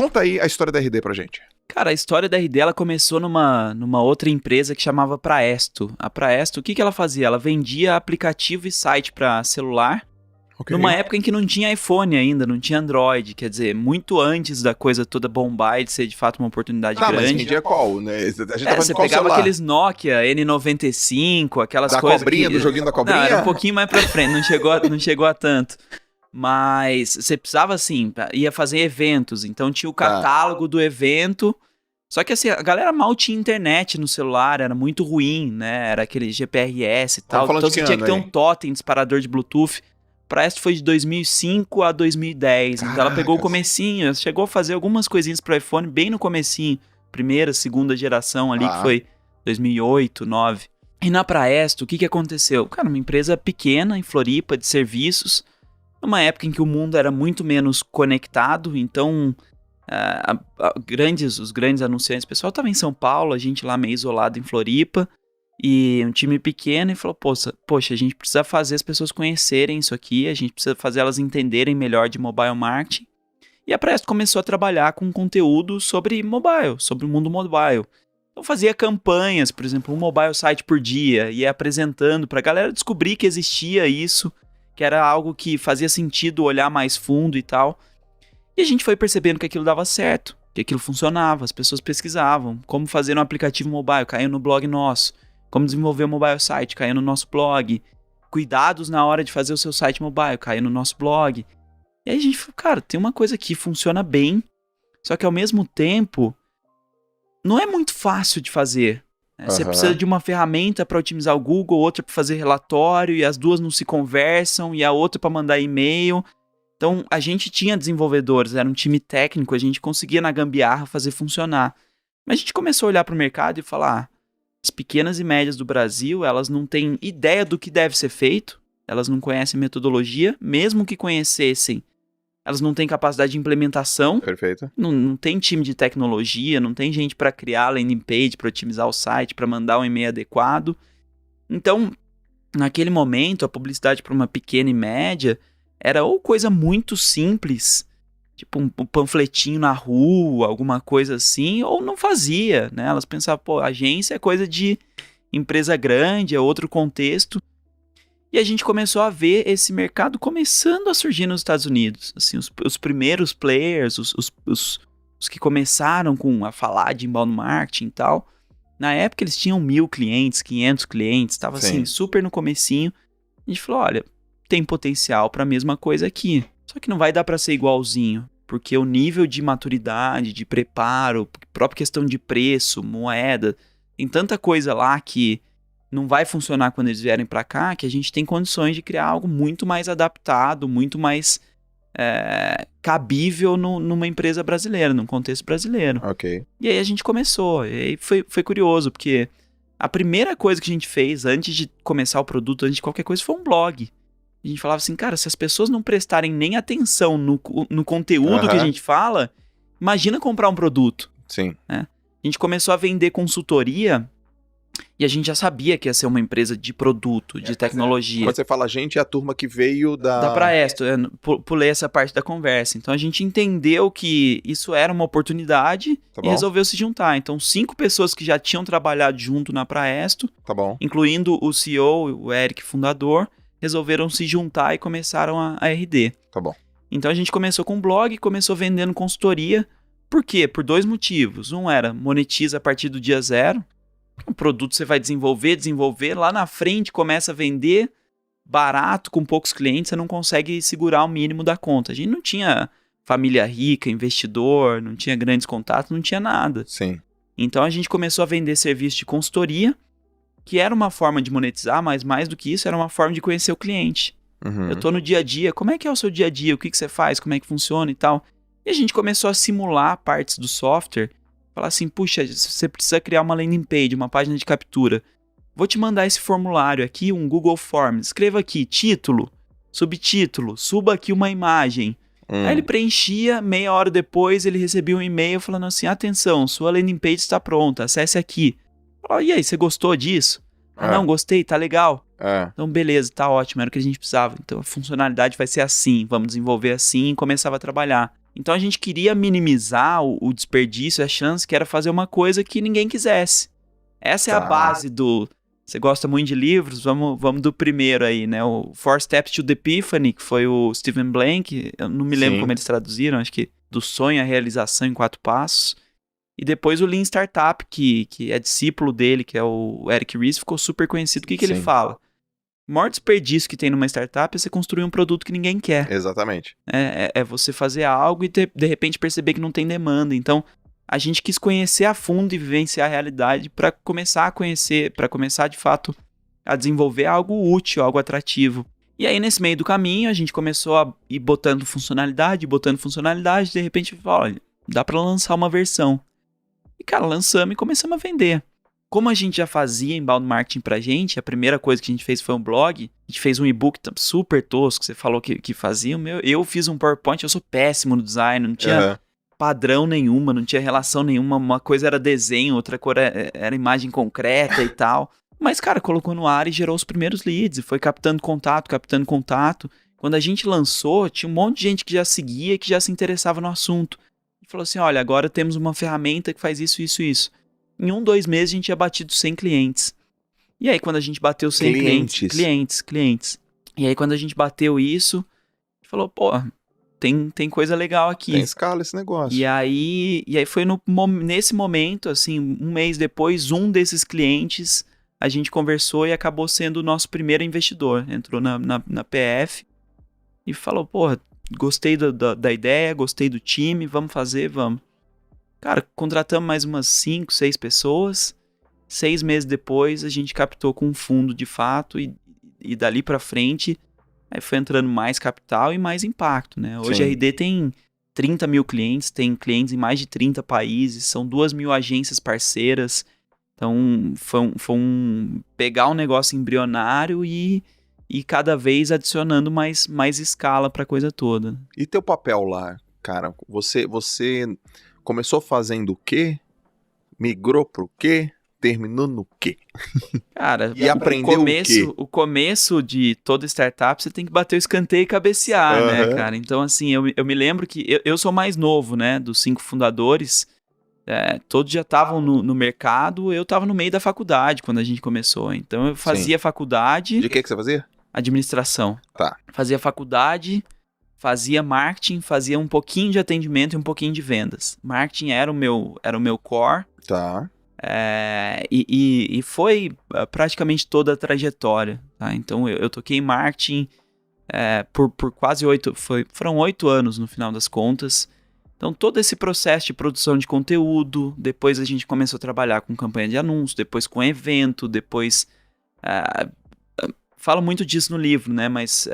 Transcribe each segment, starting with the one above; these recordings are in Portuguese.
Conta aí a história da RD pra gente. Cara, a história da RD, ela começou numa outra empresa que chamava Praesto. A Praesto, o que ela fazia? Ela vendia aplicativo e site para celular, numa época em que não tinha iPhone ainda, não tinha Android, quer dizer, muito antes da coisa toda bombar e de ser de fato uma oportunidade grande. Mas vendia qual, né? A gente você pegava celular? Aqueles Nokia N95, aquelas da coisas cobrinha, do joguinho da cobrinha? Não, era um pouquinho mais pra frente, não chegou a tanto. Mas você precisava, assim, ia fazer eventos, então tinha o catálogo do evento. Só que, assim, a galera mal tinha internet no celular, era muito ruim, né? Era aquele GPRS e tal. Então você tinha que ter um totem, disparador de Bluetooth. Pra essa foi de 2005 a 2010. Caracas. Então ela pegou o comecinho, chegou a fazer algumas coisinhas pro iPhone bem no comecinho. Primeira, segunda geração ali, que foi 2008, 2009. E na Praesto, o que aconteceu? Cara, uma empresa pequena em Floripa, de serviços. Numa época em que o mundo era muito menos conectado, então os grandes anunciantes, o pessoal estava em São Paulo, a gente lá meio isolado em Floripa, e um time pequeno, e falou, poxa, a gente precisa fazer as pessoas conhecerem isso aqui, a gente precisa fazer elas entenderem melhor de mobile marketing, e a Presto começou a trabalhar com conteúdo sobre mobile, sobre o mundo mobile. Então fazia campanhas, por exemplo, um mobile site por dia, ia apresentando para a galera descobrir que existia isso, que era algo que fazia sentido olhar mais fundo e tal. E a gente foi percebendo que aquilo dava certo, que aquilo funcionava, as pessoas pesquisavam como fazer um aplicativo mobile, caiu no blog nosso, como desenvolver um mobile site, caiu no nosso blog, cuidados na hora de fazer o seu site mobile, caiu no nosso blog. E aí a gente falou, cara, tem uma coisa que funciona bem, só que ao mesmo tempo, não é muito fácil de fazer. Você precisa de uma ferramenta para otimizar o Google, outra para fazer relatório, e as duas não se conversam, e a outra para mandar e-mail. Então, a gente tinha desenvolvedores, era um time técnico, a gente conseguia na gambiarra fazer funcionar. Mas a gente começou a olhar para o mercado e falar, as pequenas e médias do Brasil, elas não têm ideia do que deve ser feito, elas não conhecem metodologia, mesmo que conhecessem, elas não têm capacidade de implementação. Perfeito. Não tem time de tecnologia, não tem gente para criar landing page, para otimizar o site, para mandar um e-mail adequado. Então, naquele momento, a publicidade para uma pequena e média era ou coisa muito simples, tipo um panfletinho na rua, alguma coisa assim, ou não fazia, né? Elas pensavam, agência é coisa de empresa grande, é outro contexto. E a gente começou a ver esse mercado começando a surgir nos Estados Unidos. Assim, os primeiros players, os que começaram a falar de inbound marketing e tal, na época eles tinham 1.000 clientes, 500 clientes, estava assim, super no comecinho. A gente falou, olha, tem potencial para a mesma coisa aqui. Só que não vai dar para ser igualzinho, porque o nível de maturidade, de preparo, própria questão de preço, moeda, tem tanta coisa lá que não vai funcionar quando eles vierem para cá, que a gente tem condições de criar algo muito mais adaptado, muito mais cabível numa empresa brasileira, num contexto brasileiro. Ok. E aí a gente começou, e aí foi curioso, porque a primeira coisa que a gente fez antes de começar o produto, antes de qualquer coisa, foi um blog. A gente falava assim, cara, se as pessoas não prestarem nem atenção no conteúdo que a gente fala, imagina comprar um produto. Sim. Né? A gente começou a vender consultoria e a gente já sabia que ia ser uma empresa de produto, de tecnologia. Quando você fala gente, é a turma que veio da Praesto, pulei essa parte da conversa. Então a gente entendeu que isso era uma oportunidade e resolveu se juntar. Então 5 pessoas que já tinham trabalhado junto na Praesto, incluindo o CEO, o Eric, fundador, resolveram se juntar e começaram a RD. Tá bom. Então a gente começou com um blog, começou vendendo consultoria. Por quê? Por 2 motivos. Um era, monetiza a partir do dia 0. Um produto você vai desenvolver, lá na frente começa a vender barato, com poucos clientes, você não consegue segurar o mínimo da conta. A gente não tinha família rica, investidor, não tinha grandes contatos, não tinha nada. Sim. Então a gente começou a vender serviço de consultoria, que era uma forma de monetizar, mas mais do que isso, era uma forma de conhecer o cliente. Eu tô no dia a dia, como é que é o seu dia a dia, o que você faz, como é que funciona e tal. E a gente começou a simular partes do software, falar assim, puxa, você precisa criar uma landing page, uma página de captura. Vou te mandar esse formulário aqui, um Google Forms. Escreva aqui, título, subtítulo, suba aqui uma imagem. Aí ele preenchia, meia hora depois ele recebia um e-mail falando assim, atenção, sua landing page está pronta, acesse aqui. E aí, você gostou disso? Não, gostei, tá legal. Então, beleza, tá ótimo, era o que a gente precisava. Então, a funcionalidade vai ser assim, vamos desenvolver assim, e começava a trabalhar. Então a gente queria minimizar o desperdício, a chance que era fazer uma coisa que ninguém quisesse. Essa é a base do... Você gosta muito de livros? Vamos do primeiro aí, né? O Four Steps to the Epiphany, que foi o Stephen Blank. Eu não me lembro como eles traduziram, acho que do sonho à realização em 4 passos. E depois o Lean Startup, que é discípulo dele, que é o Eric Ries, ficou super conhecido. O que ele fala? O maior desperdício que tem numa startup é você construir um produto que ninguém quer. Exatamente. É você fazer algo e de repente perceber que não tem demanda. Então, a gente quis conhecer a fundo e vivenciar a realidade para começar a conhecer, para começar de fato a desenvolver algo útil, algo atrativo. E aí, nesse meio do caminho, a gente começou a ir botando funcionalidade, de repente, olha, dá para lançar uma versão. E, cara, lançamos e começamos a vender. Como a gente já fazia inbound marketing pra gente, a primeira coisa que a gente fez foi um blog. A gente fez um e-book super tosco, você falou que fazia. Eu fiz um PowerPoint, eu sou péssimo no design, não tinha padrão nenhuma, não tinha relação nenhuma. Uma coisa era desenho, outra coisa era imagem concreta e tal. Mas, cara, colocou no ar e gerou os primeiros leads. E foi captando contato. Quando a gente lançou, tinha um monte de gente que já seguia, que já se interessava no assunto. E falou assim, olha, agora temos uma ferramenta que faz isso. Em 2 meses a gente tinha batido 100 clientes. E aí quando a gente bateu 100 clientes. E aí quando a gente bateu isso, a gente falou, pô, tem coisa legal aqui. Tem escala esse negócio. E aí foi nesse momento, assim, 1 mês depois, um desses clientes, a gente conversou e acabou sendo o nosso primeiro investidor. Entrou na PF e falou, pô, gostei da ideia, gostei do time, vamos fazer. Cara, contratamos mais umas 5, 6 pessoas. 6 meses depois, a gente captou com um fundo de fato e dali pra frente, aí foi entrando mais capital e mais impacto, né? Hoje a RD tem 30 mil clientes, tem clientes em mais de 30 países, são 2.000 agências parceiras. Então, foi pegar um negócio embrionário e cada vez adicionando mais escala pra coisa toda. E teu papel lá, cara? Você começou fazendo o quê? Migrou pro quê? Terminou no quê? Cara, e aprendeu o começo de toda startup, você tem que bater o escanteio e cabecear, né, cara? Então, assim, eu me lembro que eu sou mais novo, né, dos 5 fundadores. Todos já estavam no mercado, eu estava no meio da faculdade quando a gente começou. Então, eu fazia faculdade... De que você fazia? Administração. Tá. Fazia faculdade... Fazia marketing, fazia um pouquinho de atendimento e um pouquinho de vendas. Marketing era o meu core. Tá. E foi praticamente toda a trajetória. Tá? Então, eu toquei em marketing por quase 8... Foram 8 anos no final das contas. Então, todo esse processo de produção de conteúdo, depois a gente começou a trabalhar com campanha de anúncio, depois com evento, depois... Falo muito disso no livro, né? Mas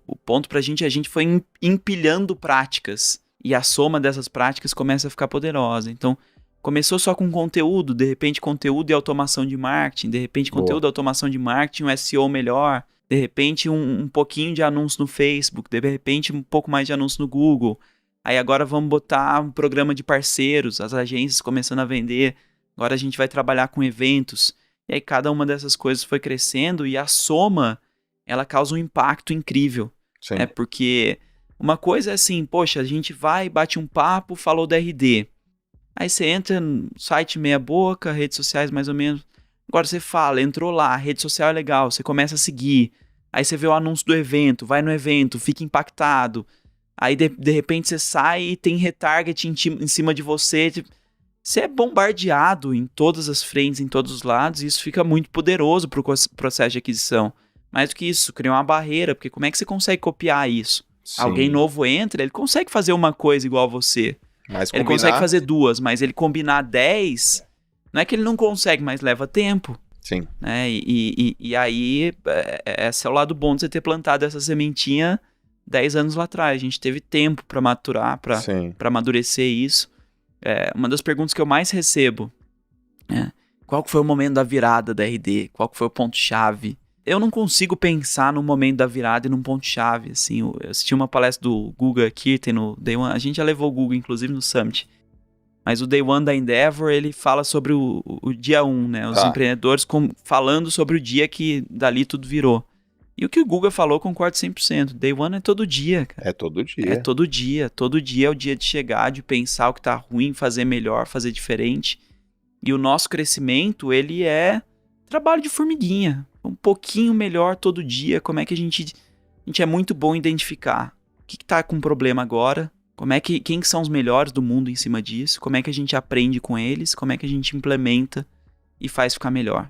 o ponto pra gente, a gente foi empilhando práticas. E a soma dessas práticas começa a ficar poderosa. Então, começou só com conteúdo, de repente conteúdo e automação de marketing, de repente conteúdo e automação de marketing, um SEO melhor, de repente um pouquinho de anúncio no Facebook, de repente um pouco mais de anúncio no Google. Aí agora vamos botar um programa de parceiros, as agências começando a vender. Agora a gente vai trabalhar com eventos. E aí cada uma dessas coisas foi crescendo e a soma, ela causa um impacto incrível. Sim. Porque uma coisa é assim, poxa, a gente vai, bate um papo, falou da RD. Aí você entra no site meia boca, redes sociais mais ou menos. Agora você fala, entrou lá, rede social é legal, você começa a seguir. Aí você vê o anúncio do evento, vai no evento, fica impactado. Aí de repente você sai e tem retarget em cima de você. Você é bombardeado em todas as frentes, em todos os lados, e isso fica muito poderoso para o processo de aquisição. Mais do que isso, cria uma barreira, porque como é que você consegue copiar isso? Sim. Alguém novo entra, ele consegue fazer uma coisa igual a você. Mas ele consegue fazer 2, mas ele combinar 10, não é que ele não consegue, mas leva tempo. Sim. Né? E aí, esse é o lado bom de você ter plantado essa sementinha 10 anos lá atrás. A gente teve tempo para maturar, para amadurecer isso. Uma das perguntas que eu mais recebo é: qual que foi o momento da virada da RD? Qual que foi o ponto-chave? Eu não consigo pensar num momento da virada e num ponto-chave. Assim, eu assisti uma palestra do Guga Kirten no Day One. A gente já levou o Guga, inclusive, no Summit. Mas o Day One da Endeavor, ele fala sobre o dia 1, né? Os empreendedores falando sobre o dia que dali tudo virou. E o que o Guga falou, eu concordo 100%. Day one é todo dia, cara. É todo dia. É todo dia. Todo dia é o dia de chegar, de pensar o que tá ruim, fazer melhor, fazer diferente. E o nosso crescimento, ele é trabalho de formiguinha. Um pouquinho melhor todo dia. Como é que a gente é muito bom em identificar o que tá com problema agora, quem que são os melhores do mundo em cima disso, como é que a gente aprende com eles, como é que a gente implementa e faz ficar melhor.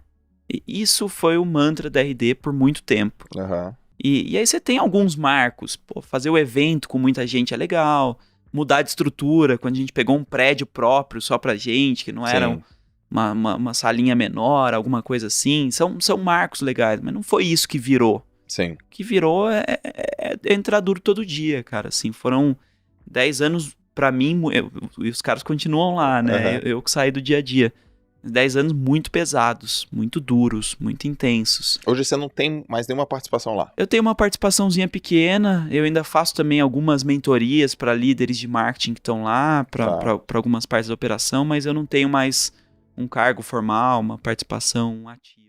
E isso foi o mantra da RD por muito tempo. Uhum. E aí você tem alguns marcos. Pô, fazer o evento com muita gente é legal. Mudar de estrutura, quando a gente pegou um prédio próprio só pra gente, que não era uma salinha menor, alguma coisa assim. São marcos legais, mas não foi isso que virou. Sim. O que virou é entrar duro todo dia, cara. Assim, foram 10 anos pra mim, e os caras continuam lá, né? Uhum. Eu que saí do dia a dia. 10 anos muito pesados, muito duros, muito intensos. Hoje você não tem mais nenhuma participação lá? Eu tenho uma participaçãozinha pequena, eu ainda faço também algumas mentorias para líderes de marketing que estão lá, para algumas partes da operação, mas eu não tenho mais um cargo formal, uma participação ativa.